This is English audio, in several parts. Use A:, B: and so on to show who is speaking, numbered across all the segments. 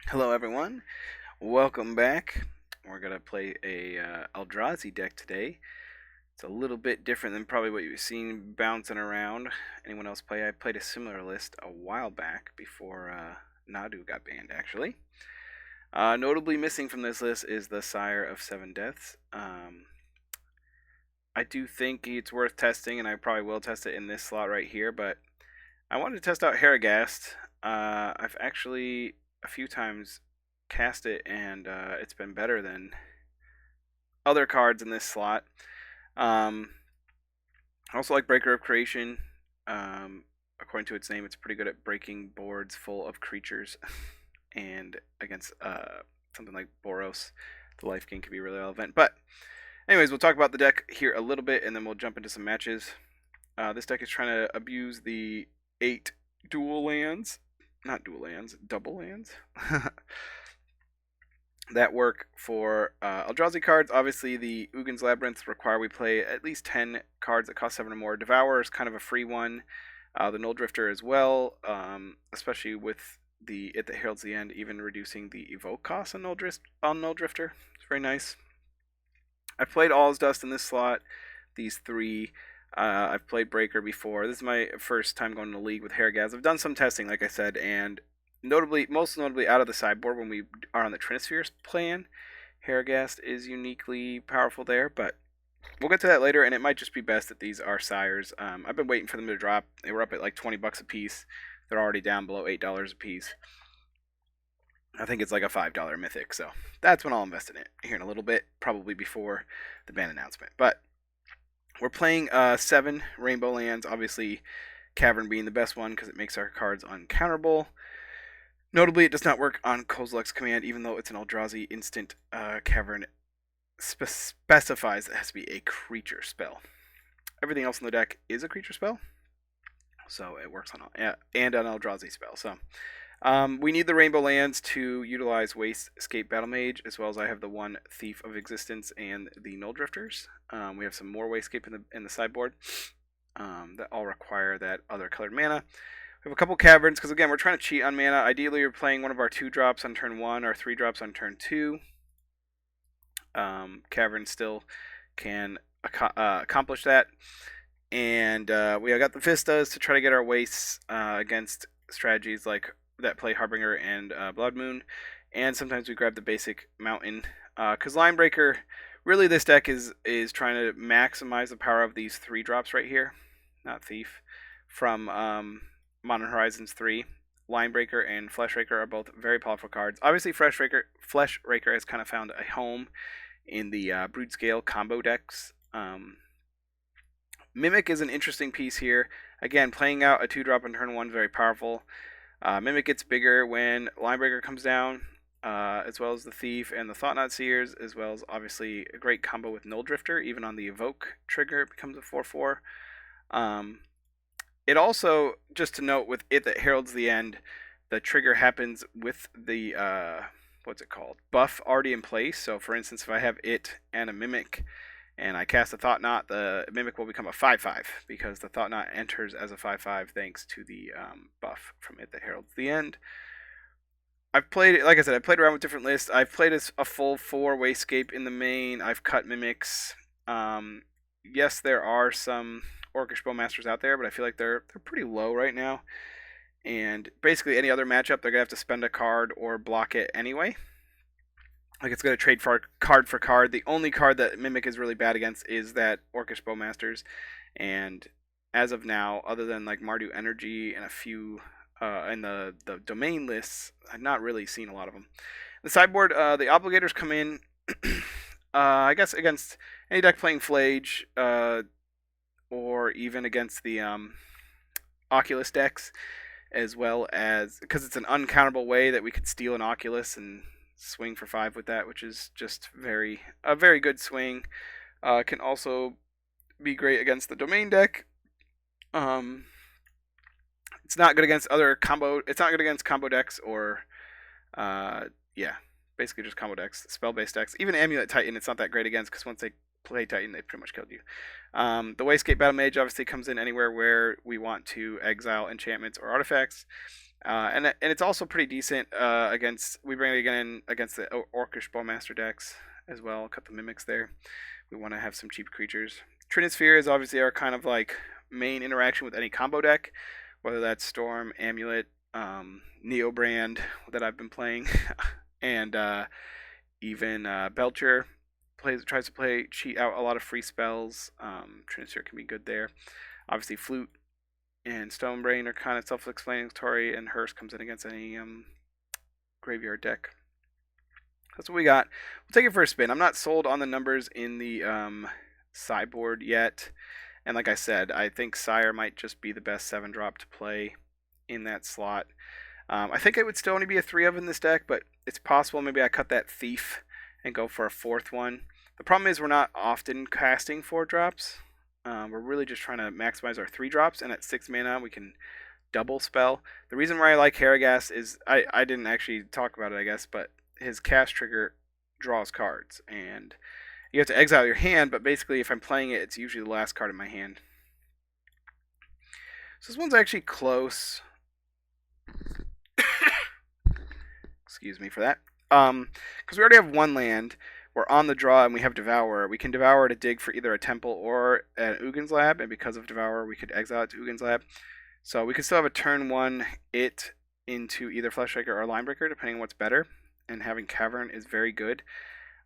A: Hello everyone, welcome back. We're gonna play a Eldrazi deck today. It's a little bit different than probably what you've seen bouncing around. Anyone else play? I played a similar list a while back before Nadu got banned actually. Notably missing from this list is the Sire of Seven Deaths. I do think it's worth testing, and I probably will test it in this slot right here, but I wanted to test out Heragast. I've actually a few times cast it, and it's been better than other cards in this slot. I also like Breaker of Creation. According to its name, it's pretty good at breaking boards full of creatures, and against something like Boros, the life gain can be really relevant. But anyways, we'll talk about the deck here a little bit, and then we'll jump into some matches. This deck is trying to abuse the 8 dual lands, not dual lands, double lands. That work for Eldrazi cards. Obviously, the Ugin's Labyrinth require we play at least 10 cards that cost 7 or more. Devour is kind of a free one. The Null Drifter as well, especially with the It That Heralds the End, even reducing the evoke cost on Null Drifter. It's very nice. I've played All's Dust in this slot, these 3. I've played Breaker before. This is my first time going to League with Heragaz. I've done some testing, like I said, and most notably out of the sideboard when we are on the Trinispheres plan, Heragast is uniquely powerful there, but we'll get to that later, and it might just be best that these are Sires. I've been waiting for them to drop. They were up at like 20 bucks a piece. They're already down below $8 a piece. I think it's like a $5 mythic, so that's when I'll invest in it here in a little bit, probably before the ban announcement. But we're playing 7 Rainbow lands, obviously Cavern being the best one because it makes our cards uncounterable. Notably, it does not work on Kozilek's command, even though it's an Eldrazi instant. Cavern specifies it has to be a creature spell. Everything else in the deck is a creature spell, so it works on and an Eldrazi spell. So we need the Rainbow Lands to utilize Wastecape Battle Mage, as well as I have the one Thief of Existence and the Null Drifters. We have some more Wastecape in the sideboard that all require that other colored mana. We have a couple Caverns, because again, we're trying to cheat on mana. Ideally, you're playing one of our 2-drops on turn 1 or 3-drops on turn 2. Cavern still can accomplish that. And we got the Vistas to try to get our wastes against strategies like that play Harbinger and Blood Moon. And sometimes we grab the basic Mountain. Because Linebreaker, really this deck is trying to maximize the power of these 3-drops right here. Not Thief. From Modern Horizons 3. Linebreaker and Fleshraker are both very powerful cards. Obviously, Fleshraker has kind of found a home in the Broodscale combo decks. Mimic is an interesting piece here. Again, playing out a 2-drop on turn 1 is very powerful. Mimic gets bigger when Linebreaker comes down, as well as the Thief and the Thought-Knot Seers, as well as obviously a great combo with Null Drifter. Even on the Evoke trigger, it becomes a 4/4. It also, just to note, with It That Heralds the End, the trigger happens with the, buff already in place. So, for instance, if I have It and a Mimic, and I cast a Thought Knot, the Mimic will become a 5/5, because the Thought Knot enters as a 5/5 thanks to the buff from It That Heralds the End. I've played, like I said, I've played around with different lists. I've played a full 4 Wastecape in the main. I've cut Mimics. Yes, there are some Orcish Bowmasters out there, but I feel like they're pretty low right now. And basically any other matchup, they're going to have to spend a card or block it anyway. Like, it's going to trade for card for card. The only card that Mimic is really bad against is that Orcish Bowmasters. And as of now, other than like Mardu Energy and a few in the domain lists, I've not really seen a lot of them. The sideboard, the Obligators come in, I guess, against any deck playing Flage, or even against the Oculus decks, as well as, because it's an uncountable way that we could steal an Oculus and swing for 5 with that, which is just a very good swing. Can also be great against the domain deck. It's not good against It's not good against combo decks or, basically just combo decks, spell-based decks. Even Amulet Titan, it's not that great against, because once they play Titan, they pretty much killed you. The Wastecape Battle Mage obviously comes in anywhere where we want to exile enchantments or artifacts. And it's also pretty decent against. We bring it again against the Orcish Bowmaster decks as well. Cut the mimics there. We want to have some cheap creatures. Trinisphere is obviously our kind of like main interaction with any combo deck, whether that's Storm, Amulet, Neobrand that I've been playing, and even Belcher tries to cheat out a lot of free spells. Trinisphere can be good there. Obviously, Flute and Stonebrain are kind of self-explanatory, and Hearse comes in against any graveyard deck. That's what we got. We'll take it for a spin. I'm not sold on the numbers in the sideboard yet. And like I said, I think Sire might just be the best 7-drop to play in that slot. I think it would still only be a 3 of in this deck, but it's possible maybe I cut that Thief and go for a 4th one. The problem is we're not often casting 4-drops. We're really just trying to maximize our 3-drops, and at 6 mana we can double spell. The reason why I like Harrigas is, I didn't actually talk about it, I guess, but his cast trigger draws cards, and you have to exile your hand, but basically if I'm playing it, it's usually the last card in my hand. So this one's actually close. Excuse me for that. Because we already have 1 land, we're on the draw, and we have Devour. We can Devour to dig for either a Temple or an Ugin's Lab, and because of Devour, we could exile it to Ugin's Lab. So we could still have a turn 1 it into either Fleshraker or linebreaker, depending on what's better. And having Cavern is very good.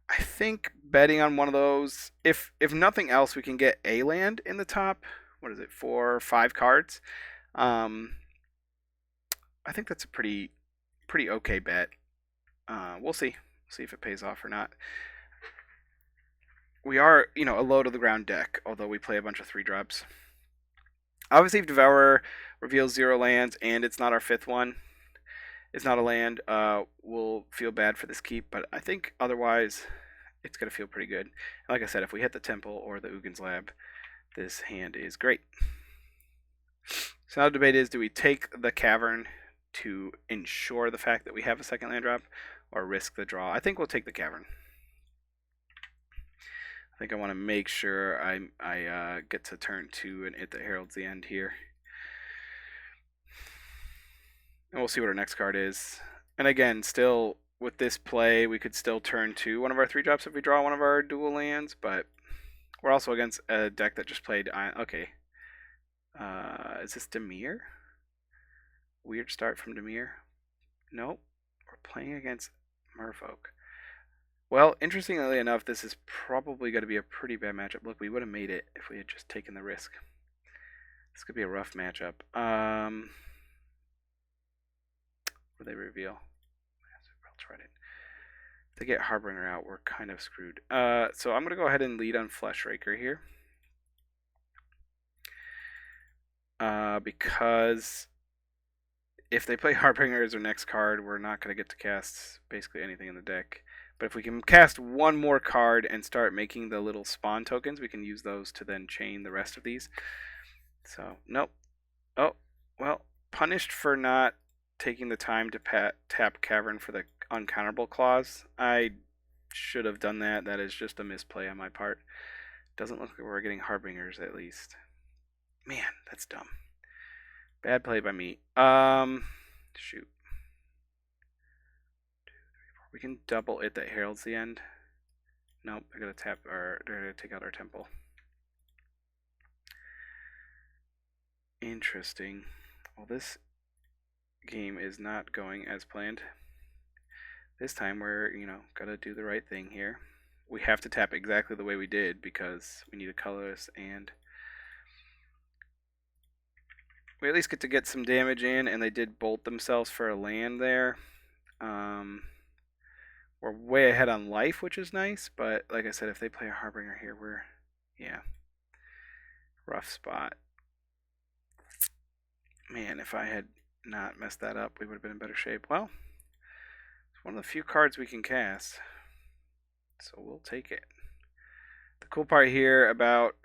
A: I think betting on one of those, if nothing else, we can get a land in the top. What is it, 4 or 5 cards? I think that's a pretty okay bet. We'll see. See if it pays off or not. We are, a low to the ground deck, although we play a bunch of 3-drops. Obviously, if Devourer reveals 0 lands and it's not our 5th one, it's not a land, we'll feel bad for this keep, but I think otherwise it's going to feel pretty good. And like I said, if we hit the Temple or the Ugin's Lab, this hand is great. So now the debate is, do we take the Cavern to ensure the fact that we have a second land drop, or risk the draw? I think we'll take the Cavern. I think I want to make sure I get to turn 2 and hit the heralds the end here. And we'll see what our next card is. And again, still with this play, we could still turn to one of our 3-drops if we draw one of our dual lands, but we're also against a deck that just played. Okay. Is this Dimir? Weird start from Dimir. Nope. We're playing against Merfolk. Well, interestingly enough, this is probably going to be a pretty bad matchup. Look, we would have made it if we had just taken the risk. This could be a rough matchup. What do they reveal? If they get Harbinger out, we're kind of screwed. So I'm going to go ahead and lead on fleshraker here. Because if they play Harbinger as their next card, we're not going to get to cast basically anything in the deck. But if we can cast one more card and start making the little spawn tokens, we can use those to then chain the rest of these. So, nope. Oh, well, punished for not taking the time to tap Cavern for the uncounterable clause. I should have done that. That is just a misplay on my part. Doesn't look like we're getting Harbingers, at least. Man, that's dumb. Bad play by me. Shoot. We can double it that heralds the end. Nope, they're gonna take out our temple. Interesting. Well, this game is not going as planned. This time we're, gotta do the right thing here. We have to tap exactly the way we did because we need a colorless, and we at least get to get some damage in, and they did bolt themselves for a land there. We're way ahead on life, which is nice, but like I said, if they play a Harbinger here, rough spot. Man, if I had not messed that up, we would have been in better shape. Well, it's one of the few cards we can cast, so we'll take it. The cool part here about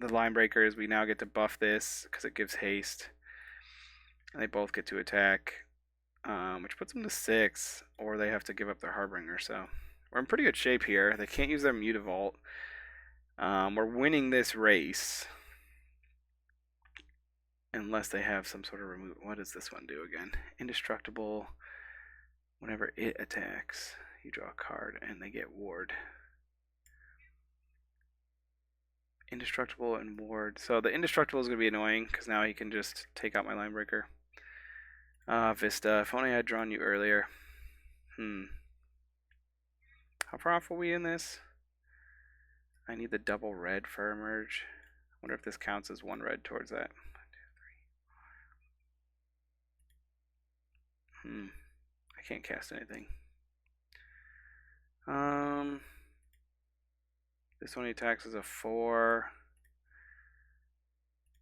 A: the linebreaker is we now get to buff this because it gives haste, and they both get to attack. Which puts them to 6, or they have to give up their Harbinger, so we're in pretty good shape here. They can't use their Mutavault. We're winning this race. Unless they have some sort of remove. What does this one do again? Indestructible. Whenever it attacks, you draw a card and they get ward. Indestructible and ward. So the indestructible is going to be annoying because now he can just take out my linebreaker. Vista. If only I had drawn you earlier. How far off are we in this? I need the double red for emerge. I wonder if this counts as one red towards that. 1, 2, 3. I can't cast anything. This one attacks as a 4.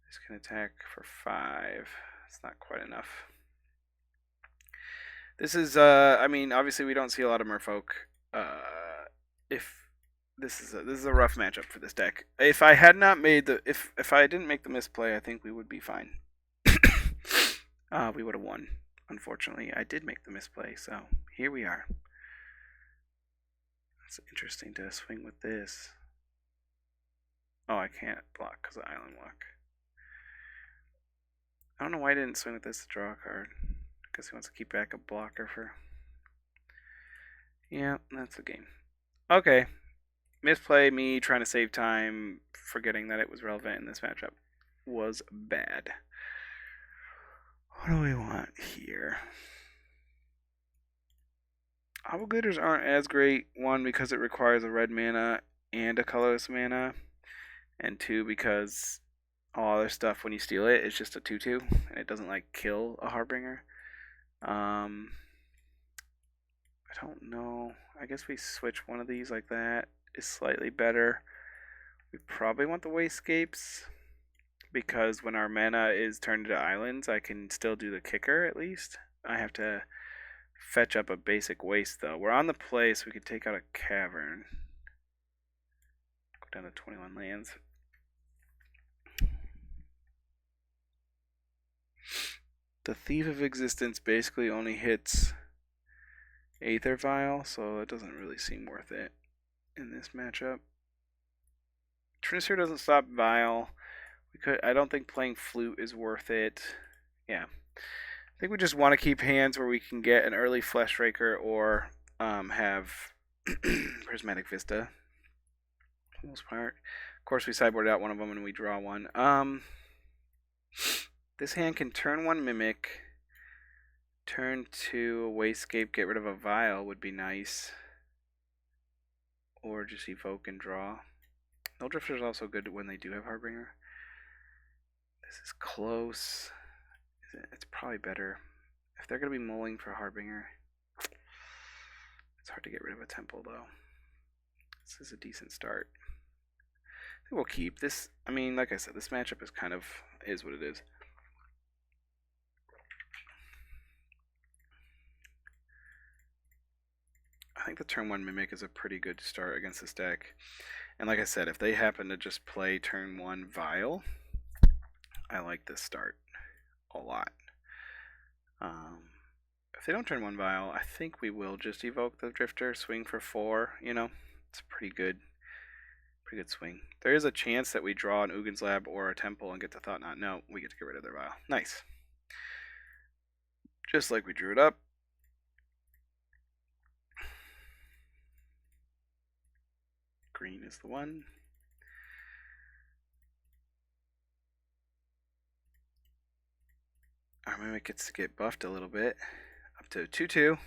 A: This can attack for 5. It's not quite enough. This is, I mean, obviously we don't see a lot of Merfolk. If this is a rough matchup for this deck. If I had not made the, if I didn't make the misplay, I think we would be fine. We would have won. Unfortunately, I did make the misplay, so here we are. It's interesting to swing with this. Oh, I can't block because of island lock. I don't know why I didn't swing with this to draw a card. Because he wants to keep back a blocker for... Yeah, that's the game. Okay. Misplay, me trying to save time, forgetting that it was relevant in this matchup, was bad. What do we want here? Obligators aren't as great. 1, because it requires a red mana and a colorless mana. And 2, because all other stuff, when you steal it, it's just a 2/2. And it doesn't, like, kill a Harbinger. I don't know. I guess we switch one of these like that. Is slightly better. We probably want the Wastegapes, because when our mana is turned into islands, I can still do the kicker at least. I have to fetch up a basic waste though. We're on the play, so we can take out a cavern. Go down to 21 lands. The Thief of Existence basically only hits Aether Vial, so it doesn't really seem worth it in this matchup. Trinister doesn't stop Vial. I don't think playing Flute is worth it. Yeah. I think we just want to keep hands where we can get an early fleshraker or have Prismatic Vista for the most part. Of course, we sideboard out one of them and we draw one. This hand can turn 1 Mimic, turn 2 a Wastecape, get rid of a Vial would be nice. Or just evoke and draw. Null Drifter is also good when they do have Harbinger. This is close. It's probably better. If they're going to be mulling for Harbinger, it's hard to get rid of a Temple though. This is a decent start. I think we'll keep this. I mean, like I said, this matchup is kind of is what it is. I think the turn 1 Mimic is a pretty good start against this deck. And like I said, if they happen to just play turn 1 Vial, I like this start a lot. If they don't turn 1 Vial, I think we will just evoke the Drifter, swing for 4, you know. It's a pretty good swing. There is a chance that we draw an Ugin's Lab or a Temple and get to Thought Knot. No, we get to get rid of their Vial. Nice. Just like we drew it up. Green is the one. Our Mimic gets to get buffed a little bit. Up to 2/2.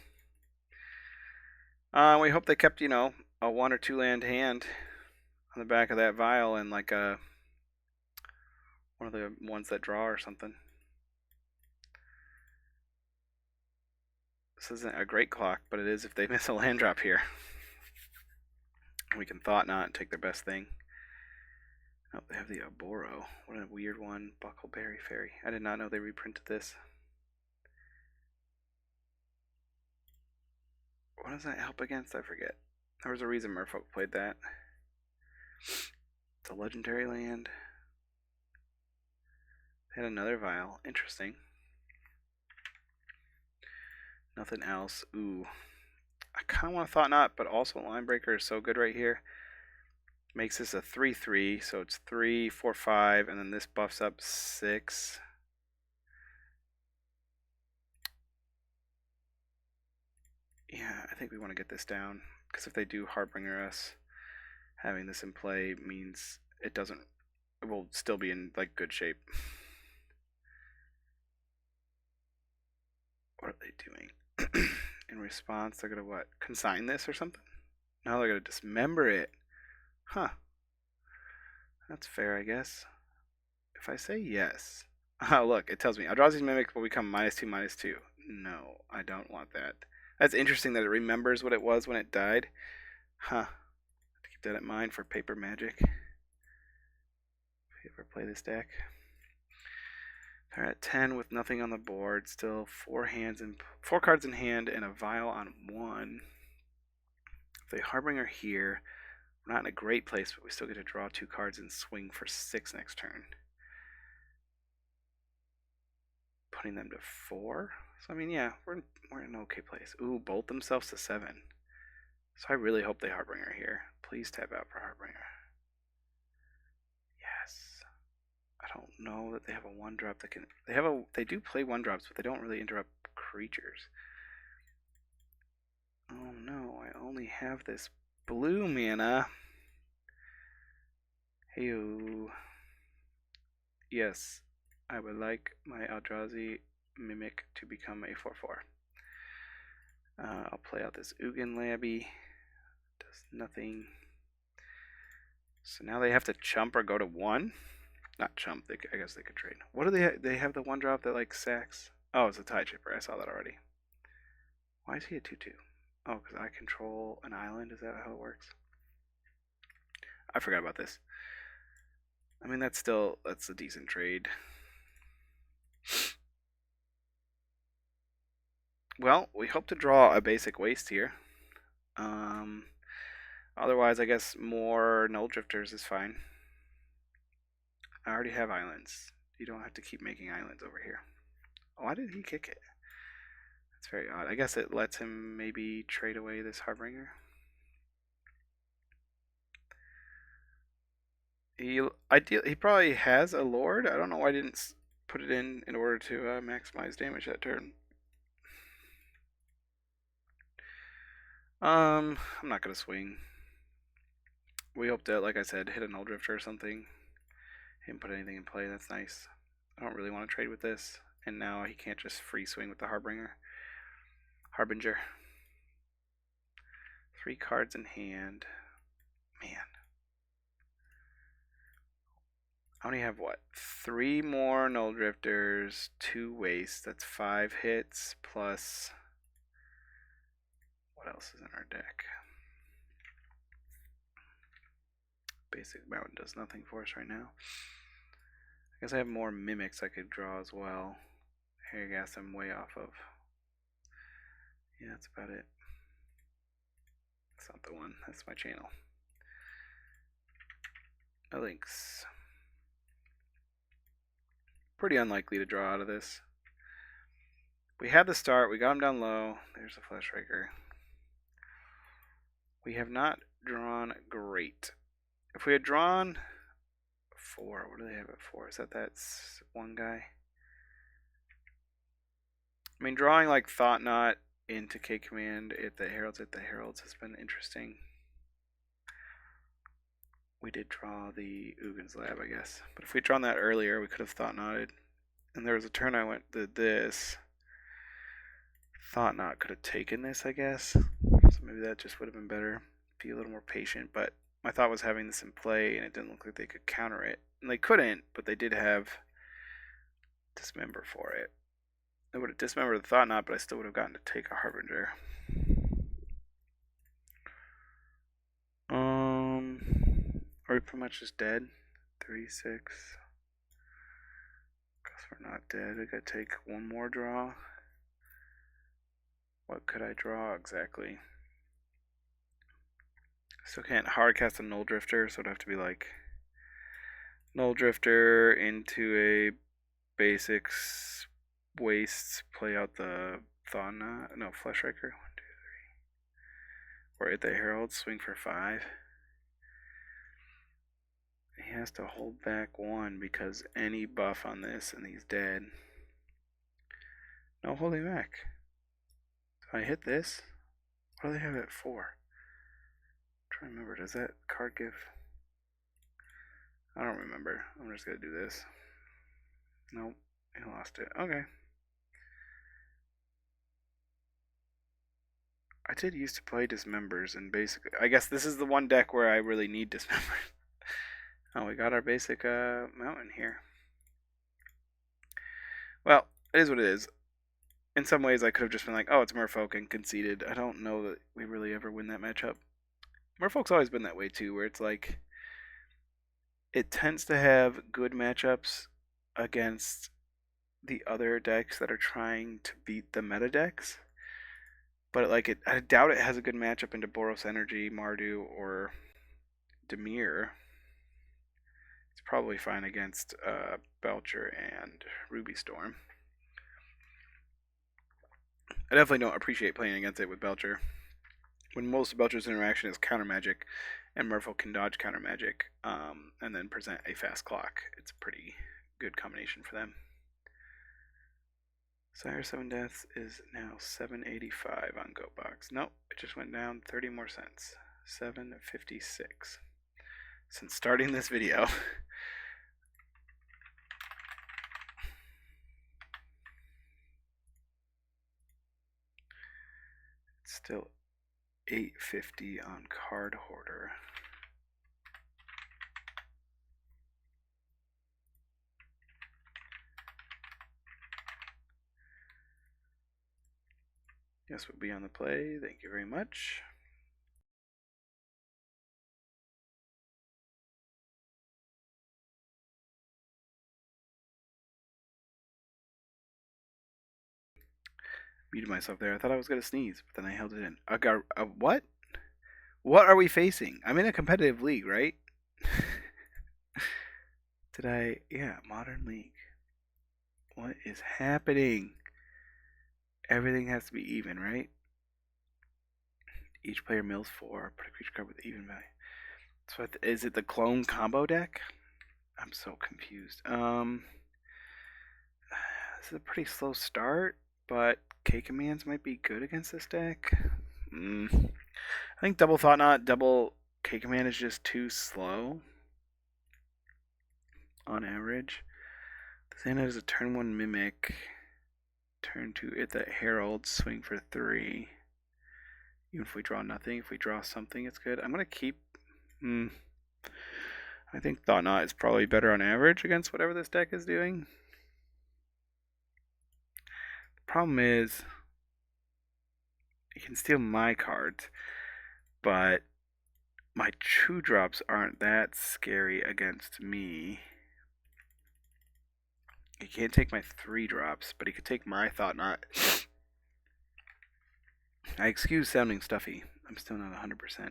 A: We hope they kept, you know, a 1 or 2 land hand on the back of that Vial and like a one of the ones that draw or something. This isn't a great clock, but it is if they miss a land drop here. We can Thought Knot and take their best thing. Oh, they have the Oboro. What a weird one. Buckleberry Fairy. I did not know they reprinted this. What does that help against? I forget. There was a reason Merfolk played that. It's a legendary land. They had another Vial. Interesting. Nothing else. Ooh. I kind of want to Thought Knot, but also Linebreaker is so good right here. Makes this a 3/3, so it's 3, 4, 5, and then this buffs up 6. think we want to get this down, because if they do Harbinger us, having this in play means it will still be in like good shape. What are they doing? In response, they're gonna what? Consign this or something? No, they're gonna dismember it. Huh. That's fair, I guess. If I say yes. Oh, look, it tells me Eldrazi's Mimic will become -2/-2. No, I don't want that. That's interesting that it remembers what it was when it died. Huh. Keep that in mind for paper magic. If you ever play this deck. They're at 10 with nothing on the board. Still 4 cards in hand and a vial on 1. If they Harbinger here, we're not in a great place, but we still get to draw 2 cards and swing for 6 next turn. Putting them to 4. So I mean, yeah, we're in an okay place. Ooh, bolt themselves to 7. So I really hope they Harbinger here. Please tap out for Harbinger. Yes. I don't know that they have a 1-drop that can. They do play 1-drops, but they don't really interrupt creatures. Oh no, I only have this blue mana. Heyo. Yes, I would like my Eldrazi Mimic to become a 4/4. I'll play out this Ugin Labby. Does nothing. So now they have to chump or go to 1? Not chump, I guess they could trade. What do they have the 1-drop that like sacks? Oh, it's a Tide Chipper. I saw that already. Why is he a 2/2? Oh, because I control an island? Is that how it works? I forgot about this. I mean, that's a decent trade. Well, we hope to draw a basic waste here. Otherwise, I guess more Null Drifters is fine. I already have islands. You don't have to keep making islands over here. Why did he kick it? That's very odd. I guess it lets him maybe trade away this Harbinger. He probably has a Lord. I don't know why I didn't put it in order to maximize damage that turn. I'm not gonna swing. We hope to, like I said, hit a Null Drifter or something. He didn't put anything in play. That's nice. I don't really want to trade with this. And now he can't just free swing with the Harbinger. 3 cards in hand. Man. I only have what? 3 more Null Drifters, 2 wastes. That's 5 hits plus. What else is in our deck? Basic Mountain does nothing for us right now. I guess I have more Mimics I could draw as well. I guess I'm way off of. Yeah, that's about it. That's not the one. That's my channel. No links. Pretty unlikely to draw out of this. We had the start. We got him down low. There's the fleshraker. We have not drawn great. If we had drawn 4, what do they have at 4? Is that one guy? I mean, drawing like Thought Knot into K Command at the Heralds has been interesting. We did draw the Uggin's Lab, I guess. But if we'd drawn that earlier, we could have Thought Knotted. And there was a turn I did this. Thought Knot could have taken this, I guess. So maybe that just would have been better. Be a little more patient. But my thought was having this in play, and it didn't look like they could counter it. And they couldn't, but they did have Dismember for it. I would have dismembered the Thought Knot, but I still would have gotten to take a Harbinger. Are we pretty much just dead? 36. Guess we're not dead. I gotta take one more draw. What could I draw exactly? Still can't hardcast a Null Drifter, so it'd have to be like Null Drifter into a basics wastes, play out the fleshraker. 1, 2, 3. Or hit the heralds, swing for 5. He has to hold back 1 because any buff on this and he's dead. No holding back. So I hit this. What do they have it for? I'm trying to remember. Does that card give? I don't remember. I'm just gonna do this. Nope, I lost it. Okay. I did used to play Dismembers, and basically, I guess this is the one deck where I really need Dismembers. Oh, we got our basic mountain here. Well, it is what it is. In some ways, I could have just been like, oh, it's Merfolk and conceded. I don't know that we really ever win that matchup. Merfolk's always been that way too, where it's like, it tends to have good matchups against the other decks that are trying to beat the meta decks. But I doubt it has a good matchup into Boros Energy, Mardu, or Dimir. It's probably fine against Belcher and Ruby Storm. I definitely don't appreciate playing against it with Belcher. When most of Belcher's interaction is counter magic, and Merfolk can dodge counter magic, and then present a fast clock, it's a pretty good combination for them. Sire 7 Deaths is now 785 on GoBox. Nope, it just went down 30 more cents. 756. Since starting this video. It's still 850 on Card Hoarder. Yes, we'll be on the play. Thank you very much. Muted myself there. I thought I was going to sneeze, but then I held it in. What? What are we facing? I'm in a competitive league, right? Did I? Yeah, Modern League. What is happening? Everything has to be even, right? Each player mills 4. Put a creature card with even value. So is it the clone combo deck? I'm so confused. This is a pretty slow start, but K commands might be good against this deck. I think double Thought Knot, double K command is just too slow on average. This hand has a turn 1 mimic. Turn 2 hit that heralds, swing for 3. Even if we draw nothing, if we draw something, it's good. I'm gonna keep. I think Thought Knot is probably better on average against whatever this deck is doing. The problem is, it can steal my cards, but my 2-drops aren't that scary against me. He can't take my 3-drops, but he could take my Thought Knot. I excuse sounding stuffy. I'm still not 100%.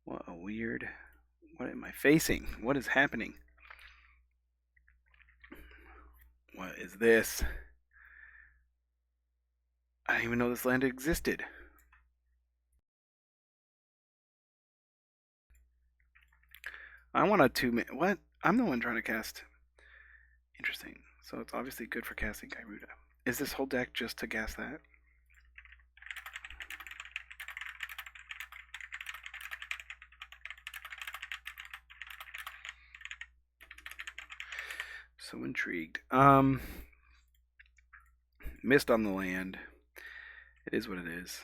A: What a weird... What am I facing? What is happening? What is this? I didn't even know this land existed. I want a 2-minute... What? I'm the one trying to cast. Interesting. So it's obviously good for casting Gyruda. Is this whole deck just to gas that? So intrigued. Missed on the land. It is what it is.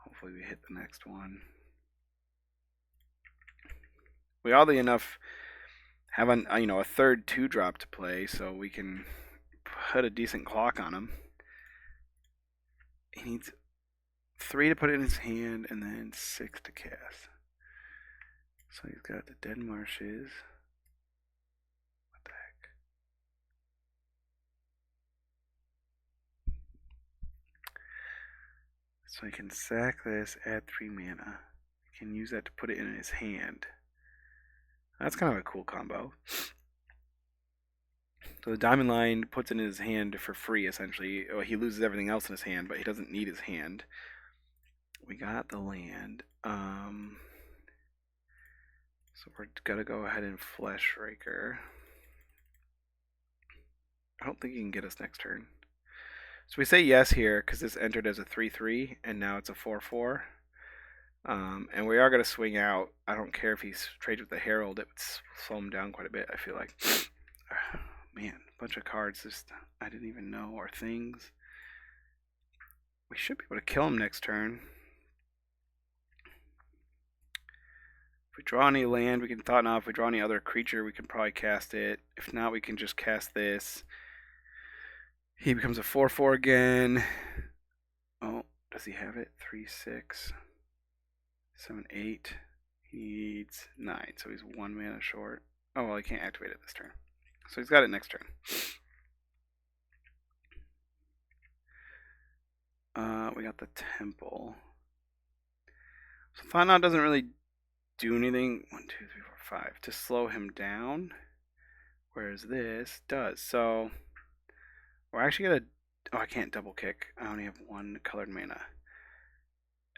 A: Hopefully we hit the next one. We oddly enough have a third 2-drop to play, so we can put a decent clock on him. He needs 3 to put it in his hand and then 6 to cast. So he's got the Dead Marshes. What the heck? So he can sack this, add 3 mana. He can use that to put it in his hand. That's kind of a cool combo. So the Diamond Line puts it in his hand for free, essentially. He loses everything else in his hand, but he doesn't need his hand. We got the land. So we're gonna go ahead and fleshraker. I don't think he can get us next turn. So we say yes here because this entered as a 3/3 and now it's a 4/4. And we are going to swing out. I don't care if he trades with the Herald, it would slow him down quite a bit, I feel like. Man, a bunch of cards just I didn't even know, or things. We should be able to kill him next turn. If we draw any land, we can Thought Knot. If we draw any other creature, we can probably cast it. If not, we can just cast this. He becomes a 4/4 again. Oh, does he have it? 3, 6, 7, 8. He needs 9, so he's 1 mana short. Oh, well, he can't activate it this turn. So he's got it next turn. We got the Temple. So Thought Knot doesn't really do anything. 1, 2, 3, 4, 5 to slow him down, whereas this does. So we're actually gonna. Oh, I can't double kick. I only have 1 colored mana.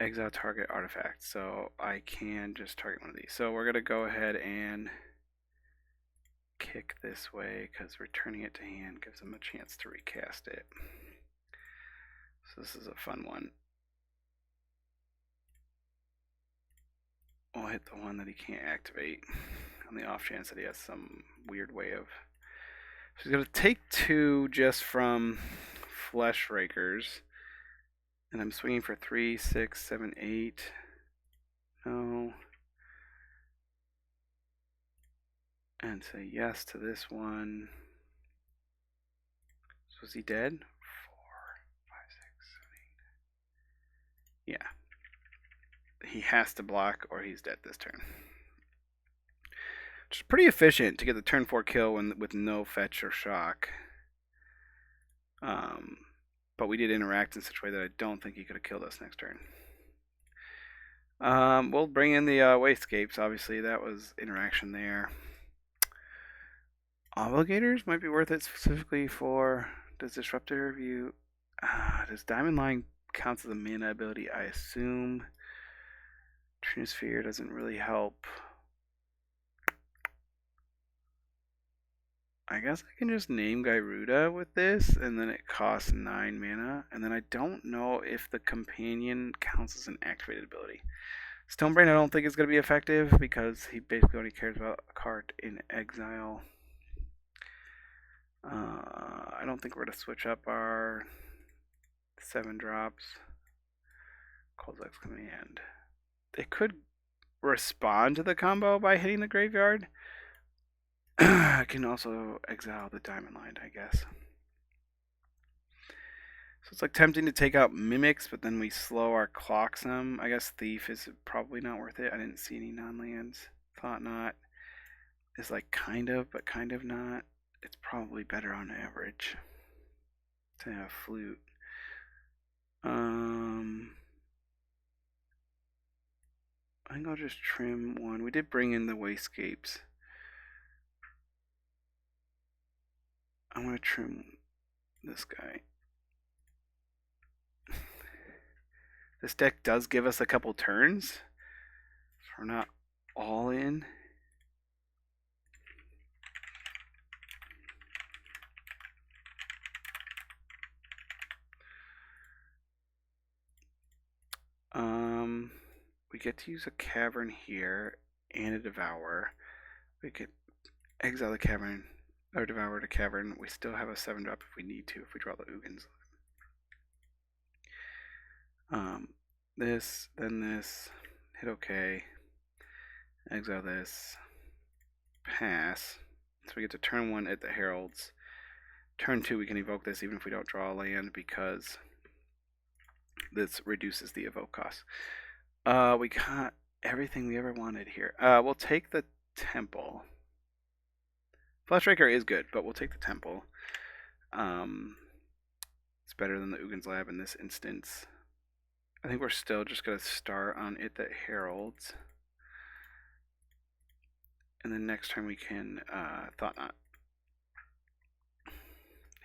A: Exile target artifact. So I can just target one of these. So we're gonna go ahead and kick this way because returning it to hand gives him a chance to recast it. So this is a fun one. We'll hit the one that he can't activate on the off chance that he has some weird way of. So he's going to take 2 just from fleshrakers. And I'm swinging for 3, 6, 7, 8. No. And say yes to this one. So is he dead? 4, 5, 6, 7, 8. Yeah. He has to block or he's dead this turn. Which is pretty efficient to get the turn 4 kill with no fetch or shock. But we did interact in such a way that I don't think he could have killed us next turn. We'll bring in the Wastegapes. Obviously, that was interaction there. Obligators might be worth it specifically for. Does Disruptor Review? Does Diamond Line count as a mana ability? I assume. Trinosphere doesn't really help. I guess I can just name Gyruda with this, and then it costs 9 mana. And then I don't know if the companion counts as an activated ability. Stonebrain I don't think is going to be effective because he basically only cares about a card in exile. I don't think we're going to switch up our 7 drops. Cold's Command. They could respond to the combo by hitting the graveyard. I can also exile the Diamond Line, I guess. So it's like tempting to take out Mimics, but then we slow our clock some. I guess Thief is probably not worth it. I didn't see any non-lands. Thought Knot is like kind of, but kind of not. It's probably better on average to have Flute. I think I'll just trim 1. We did bring in the Wastegapes. I'm going to trim this guy. This deck does give us a couple turns, so we're not all in. We get to use a Cavern here and a Devour. We could exile the Cavern or Devour to Cavern. We still have a 7-drop if we need to, if we draw the Ugins. This, then this, hit OK, exile this, pass. So we get to turn 1 at the Heralds. Turn 2 we can evoke this even if we don't draw a land because this reduces the evoke cost. We got everything we ever wanted here. We'll take the Temple. Fleshraker is good, but we'll take the Temple. It's better than the Ugins Lab in this instance. I think we're still just going to start on it that Heralds. And then next turn we can Thought Knot.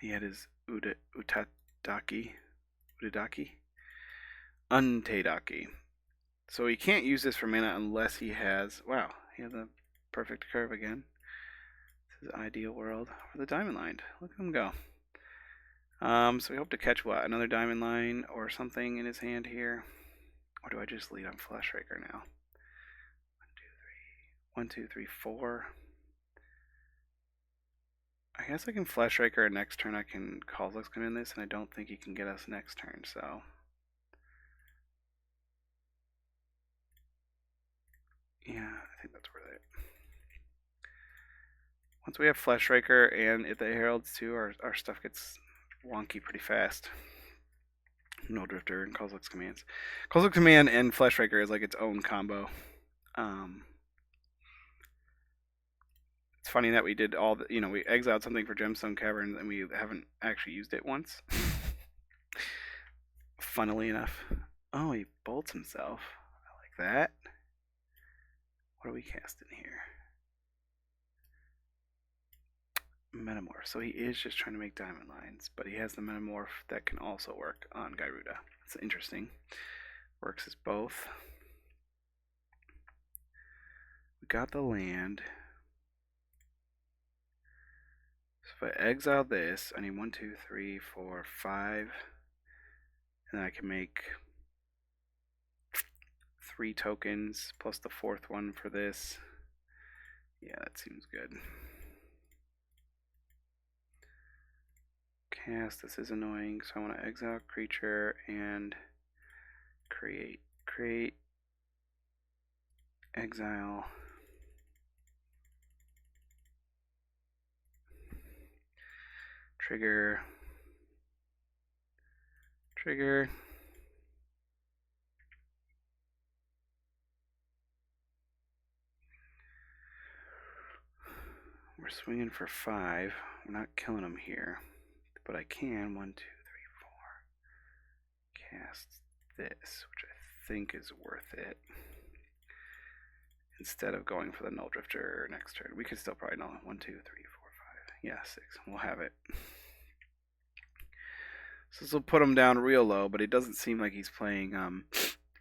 A: He had his Utadaki. Untadaki. So he can't use this for mana unless he has... Wow, he had the perfect curve again. This is ideal world for the Diamond Line. Look at him go. So we hope to catch what? Another diamond line or something in his hand here. Or do I just lead on fleshraker now? 1, 2, 3, 4. I guess I can fleshraker, and next turn I can Kozilek's come in this, and I don't think he can get us next turn, so. Yeah, I think that's worth it. Once we have fleshraker and if the heralds too, our stuff gets wonky pretty fast. No drifter and Kozilek's commands. Kozilek's command and fleshraker is like its own combo. It's funny that we did all the, we exiled something for Gemstone Caverns and we haven't actually used it once. Funnily enough. Oh, he bolts himself. I like that. What are we casting here? Metamorph. So he is just trying to make diamond lines, but he has the Metamorph that can also work on Gyruda. It's interesting. Works as both. We got the land. So if I exile this, I need 1, 2, 3, 4, 5. And then I can make 3 tokens plus the 4th one for this. Yeah, that seems good. Cast, this is annoying, so I want to exile creature and create, exile, trigger, we're swinging for 5, we're not killing him here. But I can 1, 2, 3, 4 cast this, which I think is worth it. Instead of going for the Null Drifter next turn, we could still probably null 1, 2, 3, 4, 5. Yeah, 6. We'll have it. So this will put him down real low, but it doesn't seem like he's playing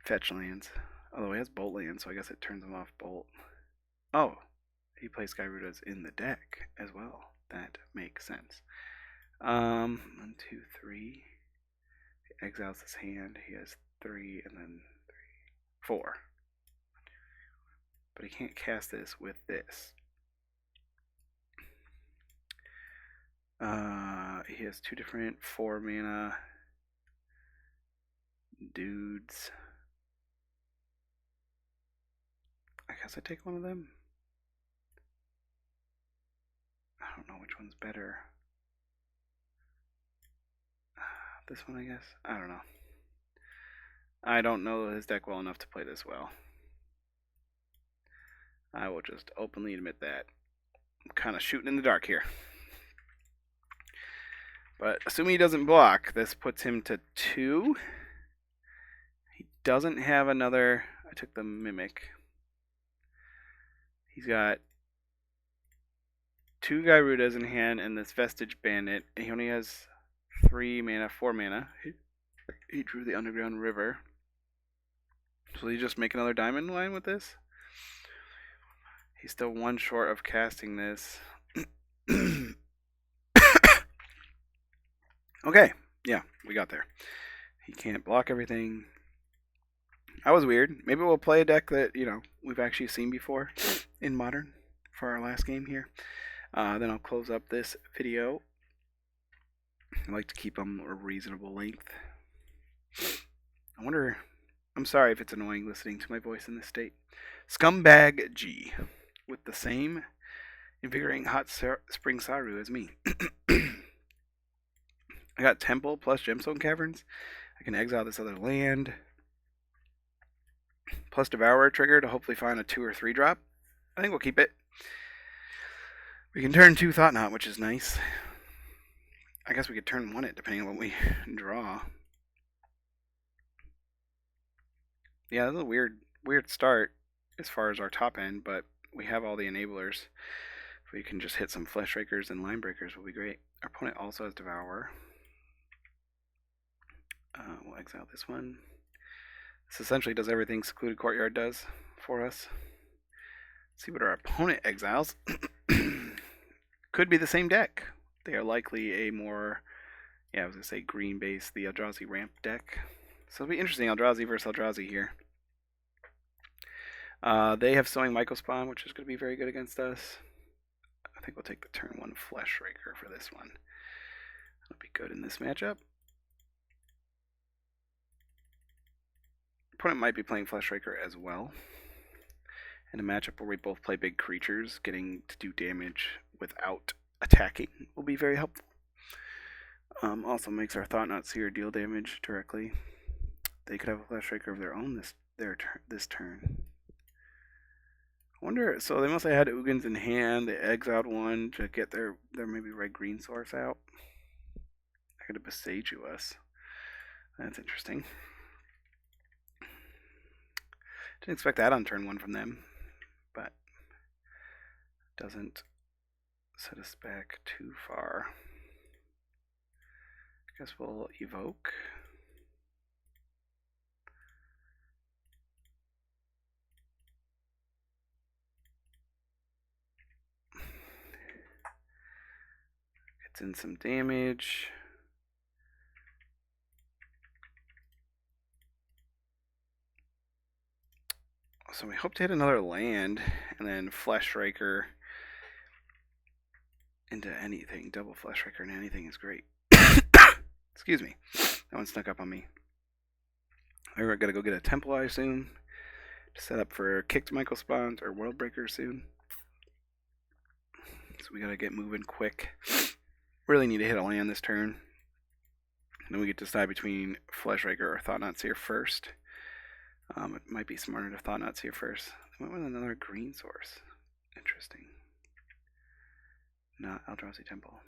A: fetch lands. Although he has bolt lands, so I guess it turns him off bolt. Oh, he plays Gyrudas in the deck as well. That makes sense. 1, 2, 3. He exiles his hand. He has 3 and then 3, 4. But he can't cast this with this. He has 2 different 4 mana dudes. I guess I take one of them. I don't know which one's better. This one, I guess. I don't know. I don't know his deck well enough to play this well. I will just openly admit that. I'm kind of shooting in the dark here. But assuming he doesn't block, this puts him to 2. He doesn't have another. I took the Mimic. He's got 2 Gyrudas in hand and this Vestige Bandit. He only has 3 mana, 4 mana. He drew the Underground River. So he just make another diamond line with this? He's still 1 short of casting this. Okay, yeah, we got there. He can't block everything. That was weird. Maybe we'll play a deck that, we've actually seen before in Modern for our last game here. Then I'll close up this video. I like to keep them a reasonable length. I'm sorry if it's annoying listening to my voice in this state. Scumbag G, with the same invigorating hot spring Saru as me. I got Temple plus Gemstone Caverns. I can exile this other land. Plus Devourer trigger to hopefully find a 2 or 3 drop. I think we'll keep it. We can turn 2 Thought Knot, which is nice. I guess we could turn 1 it depending on what we draw. Yeah, this is a weird start as far as our top end, but we have all the enablers. If we can just hit some fleshrakers and linebreakers, will be great. Our opponent also has Devourer. We'll exile this one. This essentially does everything Secluded Courtyard does for us. Let's see what our opponent exiles. Could be the same deck. They are likely a more Yeah, I was going to say green base, the Eldrazi ramp deck. So it'll be interesting, Eldrazi versus Eldrazi here. They have Sowing Mycospawn, which is going to be very good against us. I think we'll take the turn 1 fleshraker for this one. That'll be good in this matchup. Opponent might be playing fleshraker as well. In a matchup where we both play big creatures, getting to do damage without attacking will be very helpful. Also makes our Thought-Knot Seer deal damage directly. They could have a fleshraker of their own this turn. I wonder, so they must have had Ugins in hand. They exiled one to get their maybe red-green source out. They're going to Besaju us. That's interesting. Didn't expect that on turn 1 from them, but doesn't set us back too far. I guess we'll evoke. Gets in some damage. So we hope to hit another land, and then fleshraker into anything. Double fleshraker into anything is great. Excuse me. That one snuck up on me. We're gonna go get a Temple Eye soon. To set up for Kicked Mycospawn or World Breaker soon. So we gotta get moving quick. Really need to hit a land this turn. And then we get to decide between fleshraker or Thought-Knot Seer first. It might be smarter to Thought-Knot Seer first. They went with another green source. Interesting. Not Eldrazi Temple.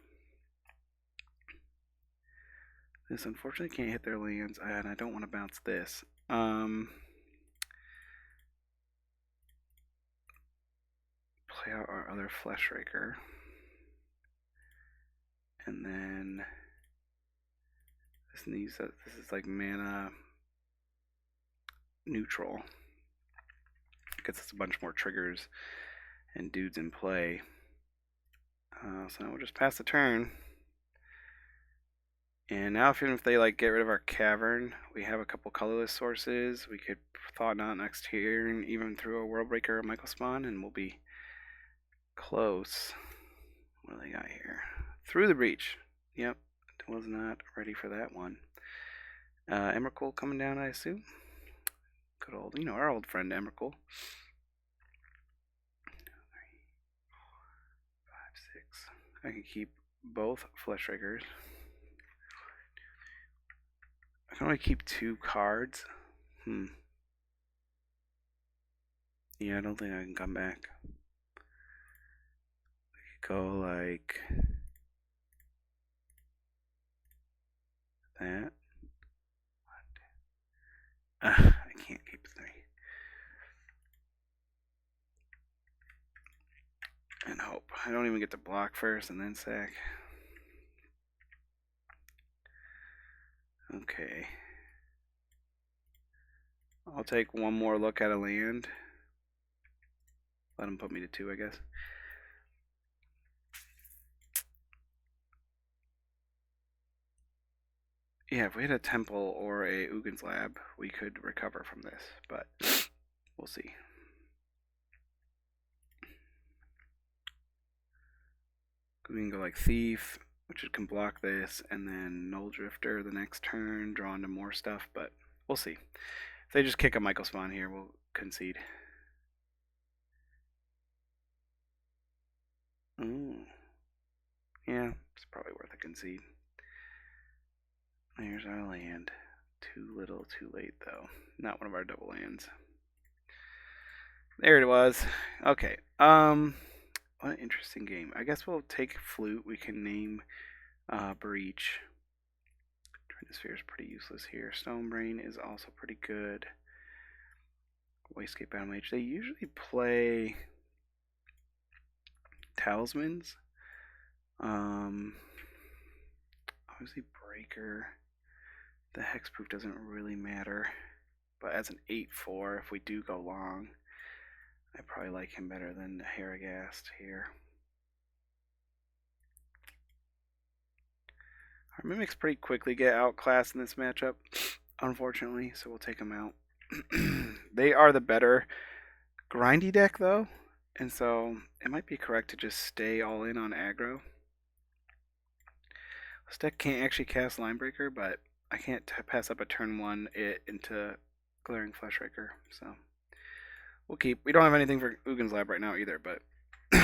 A: This unfortunately can't hit their lands, and I don't want to bounce this. Play out our other fleshraker. And then this is like mana neutral. Gets us a bunch more triggers and dudes in play. So now we'll just pass the turn. And now even if they like get rid of our cavern, we have a couple colorless sources. We could Thought-Knot next turn, even through a World Breaker or Mycospawn, and we'll be close. What do they got here? Through the Breach. Yep, was not ready for that one. Emrakul coming down, I assume. Good old, our old friend Emrakul. 3, 4, 5, 6. I can keep both fleshrakers. I can only keep 2 cards. Yeah, I don't think I can come back. I could go like that. I can't keep 3. And hope. I don't even get to block first and then sack. Okay. I'll take one more look at a land. Let him put me to 2, I guess. Yeah, if we hit a temple or a Ugins Lab, we could recover from this, but we'll see. We can go like Thief, which can block this, and then Null Drifter the next turn, draw into more stuff, but we'll see. If they just kick a Mycospawn here, we'll concede. Ooh. Yeah, it's probably worth a concede. There's our land. Too little, too late, though. Not one of our double lands. There it was. Okay. What an interesting game. I guess we'll take Flute. We can name Breach. Sphere is pretty useless here. Stonebrain is also pretty good. Wastegate Battle Mage. They usually play Talismans. Obviously Breaker. The hexproof doesn't really matter. But as an 8/4, if we do go long, I probably like him better than Haragast here. Our Mimics pretty quickly get outclassed in this matchup, unfortunately, so we'll take them out. They are the better grindy deck, though, and so it might be correct to just stay all in on aggro. This deck can't actually cast linebreaker, but I can't pass up a turn 1 it into glaring fleshraker, so we'll keep. We don't have anything for Ugin's Lab right now either, but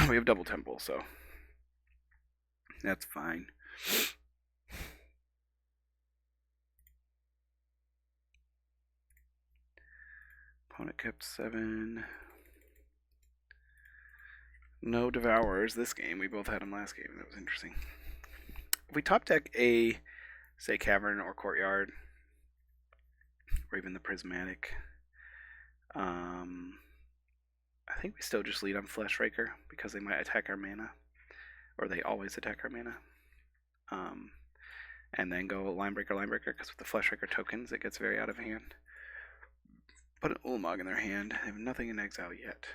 A: we have double temple, so that's fine. Opponent kept 7. No Devourers this game. We both had them last game. That was interesting. If we top deck a, say, Cavern or Courtyard, or even the Prismatic, I think we still just lead on Fleshraker because they might attack our mana, or they always attack our mana. And then go linebreaker, because with the Fleshraker tokens, it gets very out of hand. Put an Ulamog in their hand. They have nothing in exile yet.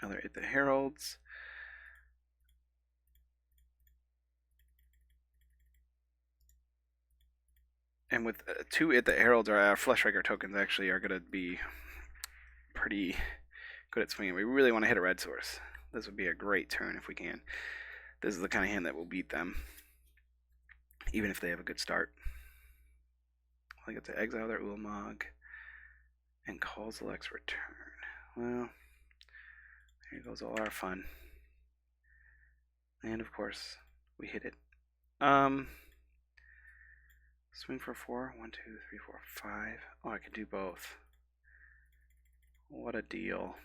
A: Another 8 the Heralds. And with 2 it the Heralds, our Fleshraker tokens actually are going to be pretty good at swinging. We really want to hit a red source. This would be a great turn if we can. This is the kind of hand that will beat them, even if they have a good start. I get to exile their Ulamog and Kozilek's return. Well, here goes all our fun. And of course, we hit it. Swing for 4. 1, 2, 3, 4, 5. Oh, I can do both. What a deal.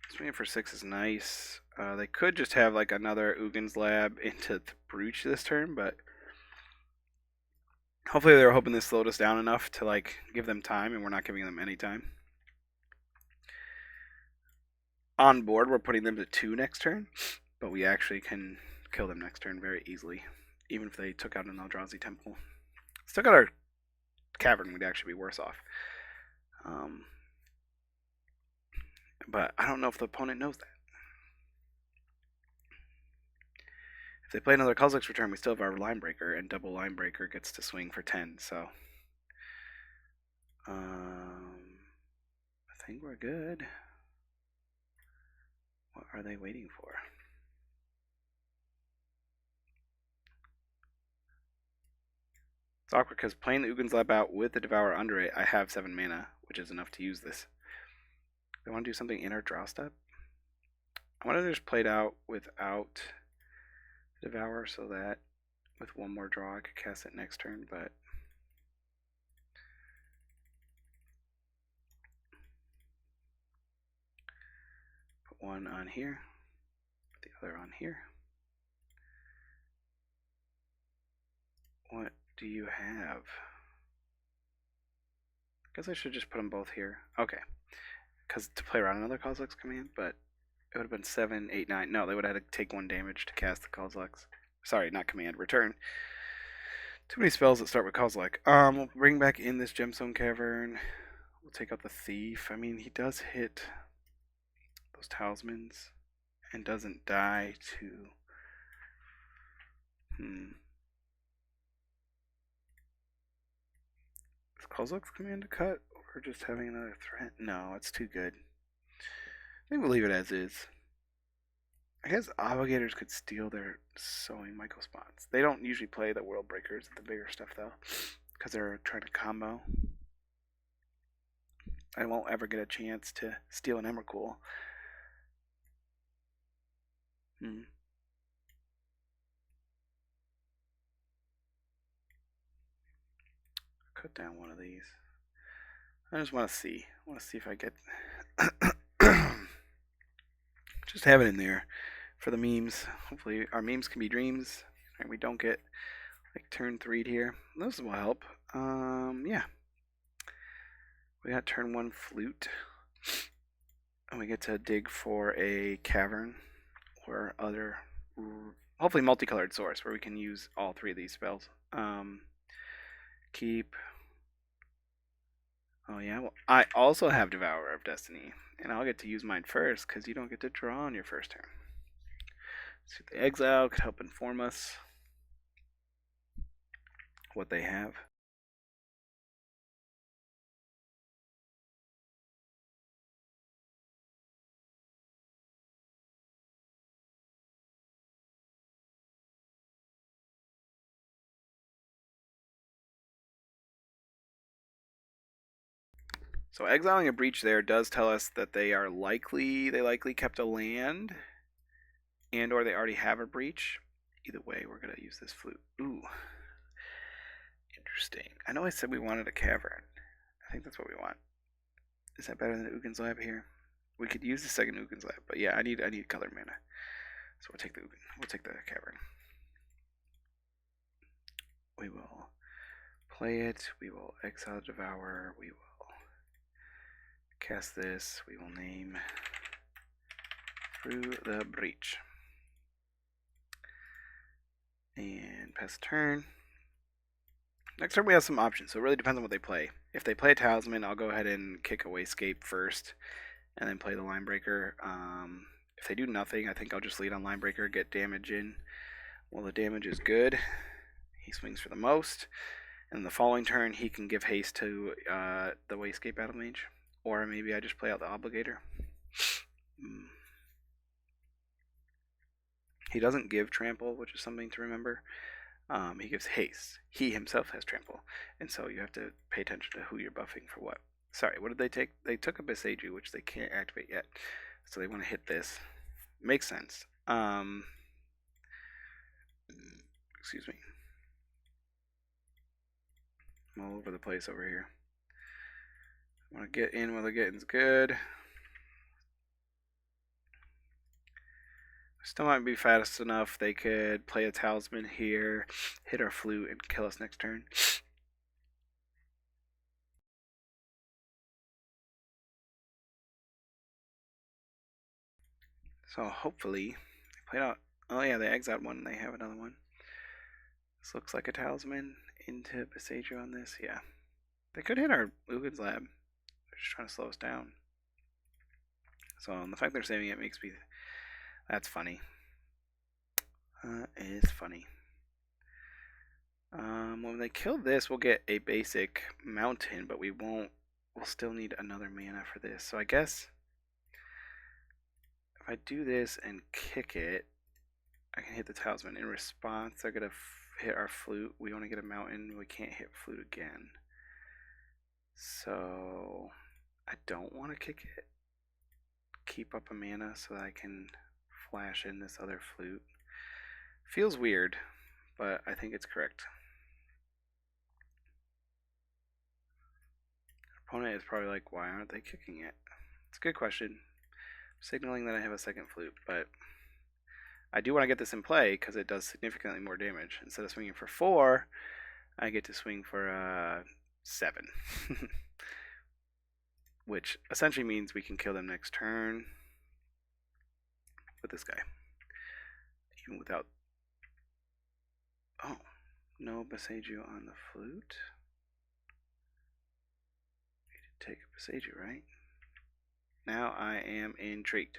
A: Swinging for 6 is nice. They could just have like another Ugin's Lab into Brooch this turn, but hopefully they're hoping this slowed us down enough to like give them time, and we're not giving them any time. On board, we're putting them to 2 next turn, but we actually can kill them next turn very easily, even if they took out an Eldrazi Temple. Still got our Cavern, we'd actually be worse off. But I don't know if the opponent knows that. If they play another Kozilek's return, we still have our linebreaker, and double linebreaker gets to swing for 10, so I think we're good. What are they waiting for? It's awkward because playing the Ugin's Lab out with the Devourer under it, I have 7 mana, which is enough to use this. They want to do something in our draw step. I want to just play it out without the Devourer so that with 1 more draw I could cast it next turn, but put 1 on here, put the other on here. What do you have? I guess I should just put them both here. Okay. Because to play around another Kozilek's command, but it would have been 7, 8, 9. No, they would have had to take 1 damage to cast the Kozilek's. Sorry, not command, return. Too many spells that start with Kozilek. We'll bring back in this Gemstone Cavern. We'll take out the Thief. I mean, he does hit those Talismans and doesn't die to... Is Kozilek's command to cut? Or just having another threat? No, it's too good. I think we'll leave it as is. I guess Obligators could steal their Sowing Michael spots. They don't usually play the World Breakers, the bigger stuff though, because they're trying to combo. I won't ever get a chance to steal an Emrakul. Cut down one of these. I just want to see. I want to see if I get... just have it in there for the memes. Hopefully our memes can be dreams. And we don't get like turn 3'd here. This will help. Yeah. We got turn 1 Flute. And we get to dig for a Cavern or other, hopefully multicolored source where we can use all 3 of these spells. Keep. Oh yeah, well, I also have Devourer of Destiny, and I'll get to use mine first because you don't get to draw on your first turn. So the exile could help inform us what they have. So exiling a breach there does tell us that they likely kept a land, and or they already have a breach. Either way, we're gonna use this flute. Ooh, interesting. I know I said we wanted a cavern. I think that's what we want. Is that better than Ugin's Lab here? We could use the second Ugin's Lab, but yeah, I need colored mana. So we'll take the Ugin. We'll take the cavern. We will play it. We will exile Devour. We will cast this. We will name Through the Breach. And pass the turn. Next turn we have some options, so it really depends on what they play. If they play a Talisman, I'll go ahead and kick a Wayscape first, and then play the Linebreaker. If they do nothing, I think I'll just lead on Linebreaker, get damage in. Well, the damage is good. He swings for the most. And the following turn, he can give haste to the Wayscape Battle Mage. Or maybe I just play out the Obligator. He doesn't give Trample, which is something to remember. He gives haste. He himself has Trample. And so you have to pay attention to who you're buffing for what. Sorry, what did they take? They took a Beseju, which they can't activate yet. So they want to hit this. Makes sense. Excuse me. I'm all over the place over here. I want to get in while the getting's good. Still might be fast enough. They could play a Talisman here, hit our flute, and kill us next turn. So hopefully, they played out. Oh yeah, they exiled one. They have another one. This looks like a Talisman into Beseju on this. Yeah, they could hit our Ugin's Lab. They're just trying to slow us down. So the fact they're saving it makes me. That's funny. It's funny. When they kill this, we'll get a basic mountain, but we won't. We'll still need another mana for this. So I guess if I do this and kick it, I can hit the Talisman. In response, they're gonna hit our flute. We want to get a mountain. We can't hit flute again. So I don't want to kick it. Keep up a mana so that I can flash in this other flute. Feels weird, but I think it's correct. Opponent is probably like, why aren't they kicking it? It's a good question. Signaling that I have a second flute, but I do want to get this in play because it does significantly more damage. Instead of swinging for 4, I get to swing for 7. Which essentially means we can kill them next turn with this guy. Even without... Oh, no Beseju on the flute. Take a Beseju, right? Now I am intrigued.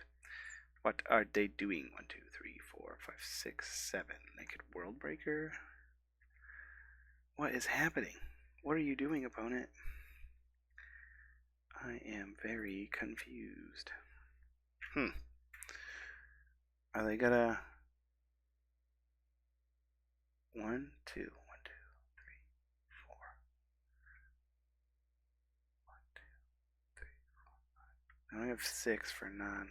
A: What are they doing? 1, 2, 3, 4, 5, 6, 7. Naked Worldbreaker? What is happening? What are you doing, opponent? I am very confused. Are they gonna... 1, 2, 1, 2, 3, 4. 1, 2, 3, 4, 5. I only have 6 for none.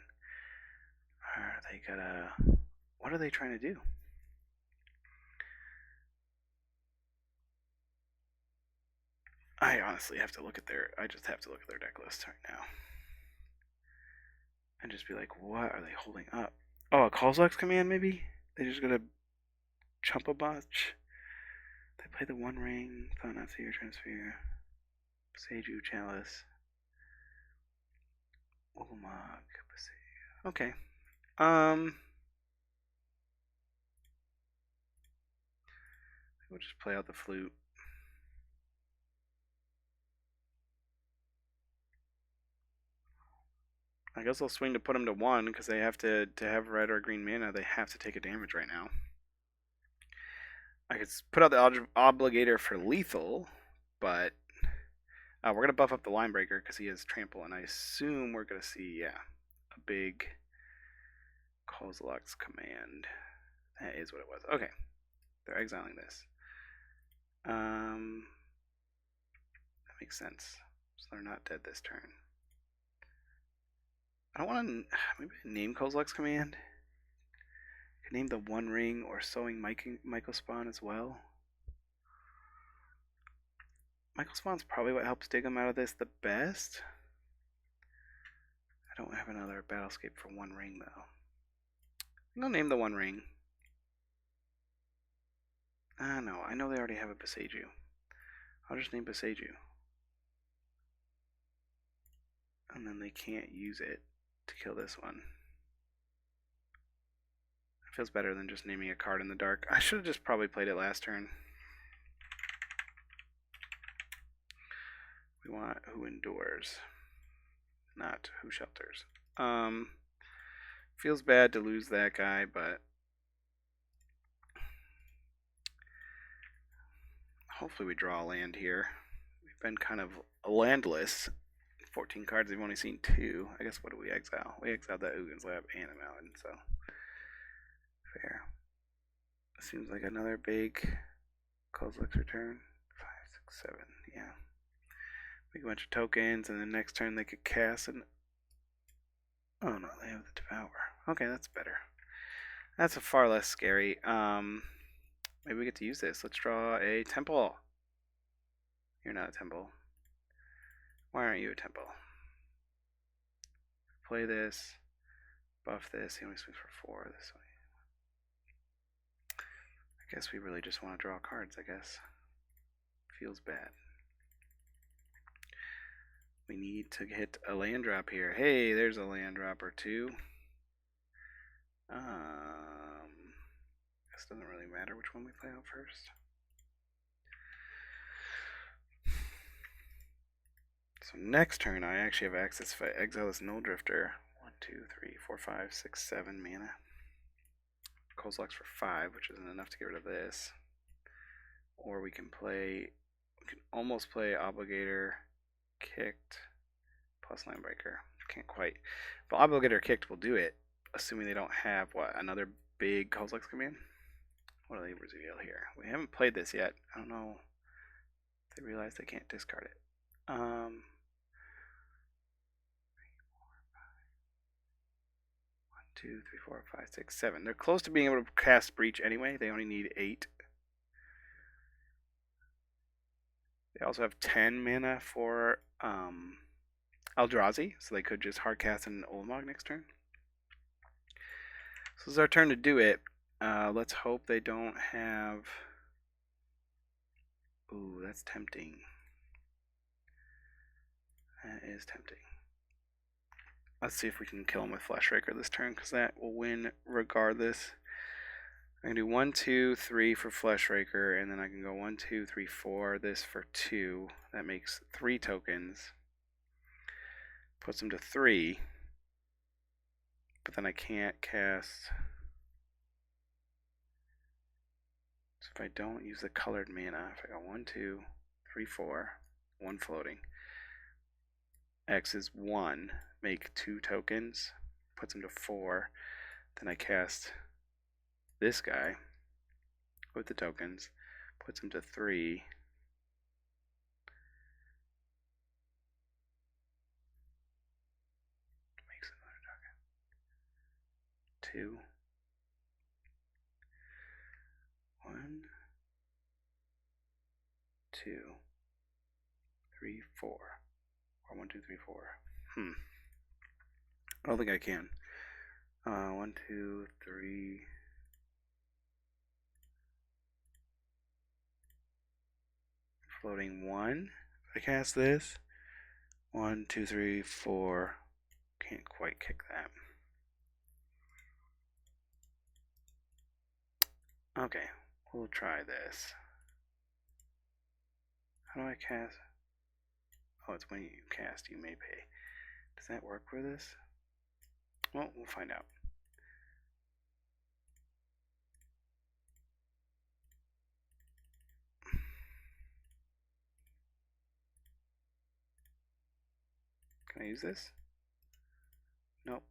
A: Are they gonna... What are they trying to do? I honestly have to look at their... I just have to look at their deck list right now. And just be like, what are they holding up? Oh, a Callslax command, maybe? They're just gonna chump a bunch. They play the One Ring, Thanasia, Transfer, Seiju, Chalice, Ulamog, okay. We'll just play out the flute. I guess I'll swing to put them to 1 because they have to have red or green mana. They have to take a damage right now. I could put out the Obligator for lethal, but we're going to buff up the linebreaker because he has trample, and I assume we're going to see, yeah, a big Kozilek's command. That is what it was. Okay, they're exiling this. That makes sense. So they're not dead this turn. I don't want to maybe name Kozilek's command. I could name the One Ring or Sowing Michael Spawn as well. Michael Spawn's probably what helps dig him out of this the best. I don't have another Battlescape for One Ring though. I'm gonna name the One Ring. No, I know they already have a Beseju. I'll just name Beseju. And then they can't use it to kill this one. It feels better than just naming a card in the dark. I should have just probably played it last turn. We want Who Endures, not Who Shelters. Feels bad to lose that guy, but hopefully we draw a land here. We've been kind of landless. 14 cards, we've only seen 2. I guess what do we exile? We exiled that Ugin's Lab and a Mountain, so fair. Seems like another big Kozilek's return. 5, 6, 7, yeah. Make a bunch of tokens, and then next turn they could cast an... Oh no, they have the Devour. Okay, that's better. That's a far less scary. Maybe we get to use this. Let's draw a temple. You're not a temple. Why aren't you a temple? Play this. Buff this. He only swings for 4 this way. I guess we really just want to draw cards, I guess. Feels bad. We need to hit a land drop here. Hey, there's a land drop or 2. Guess it doesn't really matter which one we play out first. So next turn, I actually have access if I exile this Null Drifter. 1, 2, 3, 4, 5, 6, 7 mana. Kozilek's for 5, which isn't enough to get rid of this. Or we can almost play Obligator, Kicked, plus Linebreaker. Can't quite. If Obligator Kicked will do it, assuming they don't have, another big Kozilek's command? What do they reveal here? We haven't played this yet. I don't know if they realize they can't discard it. 3, 4, 5. 1, 2, 3, 4, 5, 6, 7. They're close to being able to cast Breach anyway. They only need 8. They also have 10 mana for Eldrazi, so they could just hardcast an Ulamog next turn. So it's our turn to do it. Let's hope they don't have... Ooh, that's tempting. That is tempting. Let's see if we can kill him with fleshraker this turn, because that will win regardless. I can do 1, 2, 3 for fleshraker, and then I can go 1, 2, 3, 4. This for 2. That makes 3 tokens. Puts them to 3. But then I can't cast. So if I don't use the colored mana, if I go 1, 2, 3, 4, 1 floating. X is 1. Make 2 tokens. Puts them to 4. Then I cast this guy with the tokens, puts him to 3. Makes another token. 2. 1, 2, 3, 4. Or 1, 2, 3, 4. I don't think I can. 1, 2, 3. Floating 1. If I cast this, 1, 2, 3, 4. Can't quite kick that. Okay, we'll try this. How do I cast? Oh, it's when you cast, you may pay. Does that work for this? Well, we'll find out. Can I use this? Nope.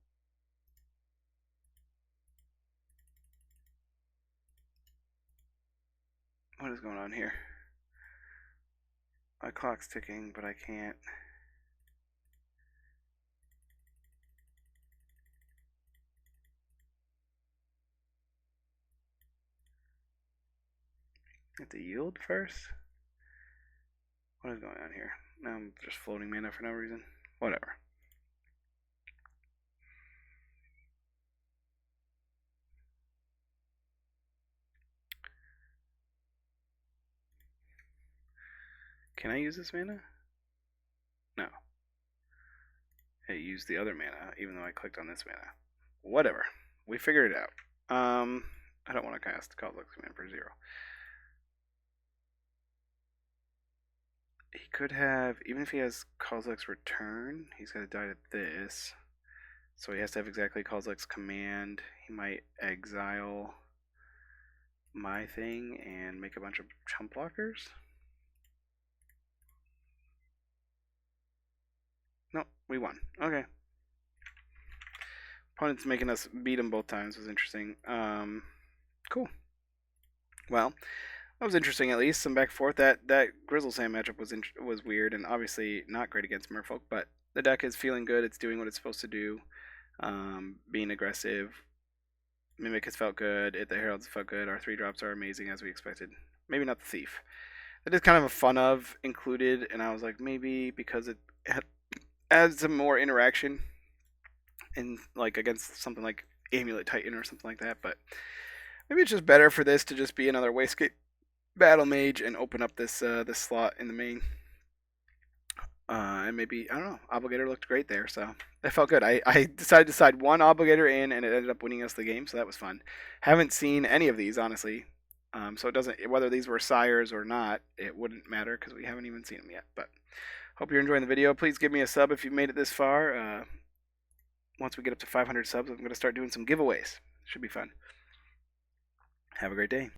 A: What is going on here? My clock's ticking, but I can't. Have to yield first? What is going on here? Now I'm just floating mana for no reason. Whatever. Can I use this mana? No. I used the other mana, even though I clicked on this mana. Whatever. We figured it out. I don't want to cast Kozilek's Command for 0. He could have, even if he has Kozilek's Return, he's got to die to this. So he has to have exactly Kozilek's Command. He might exile my thing and make a bunch of chump blockers. Nope, we won. Okay. Opponent's making us beat him both times was interesting. Cool. Well, that was interesting at least. Some back and forth. That Grizzle Sand matchup was weird and obviously not great against Merfolk, but the deck is feeling good. It's doing what it's supposed to do. Being aggressive. Mimic has felt good. The Heralds felt good. Our 3-drops are amazing as we expected. Maybe not the Thief. That is kind of a fun of included, and I was like, maybe because it adds some more interaction in like against something like Amulet Titan or something like that, but maybe it's just better for this to just be another Wastegate Battle Mage and open up this this slot in the main. And maybe, I don't know, Obligator looked great there, so that felt good. I decided to side one Obligator in, and it ended up winning us the game, so that was fun. Haven't seen any of these, honestly. So it doesn't, whether these were sires or not, it wouldn't matter because we haven't even seen them yet. But hope you're enjoying the video. Please give me a sub if you've made it this far. Once we get up to 500 subs, I'm going to start doing some giveaways. Should be fun. Have a great day.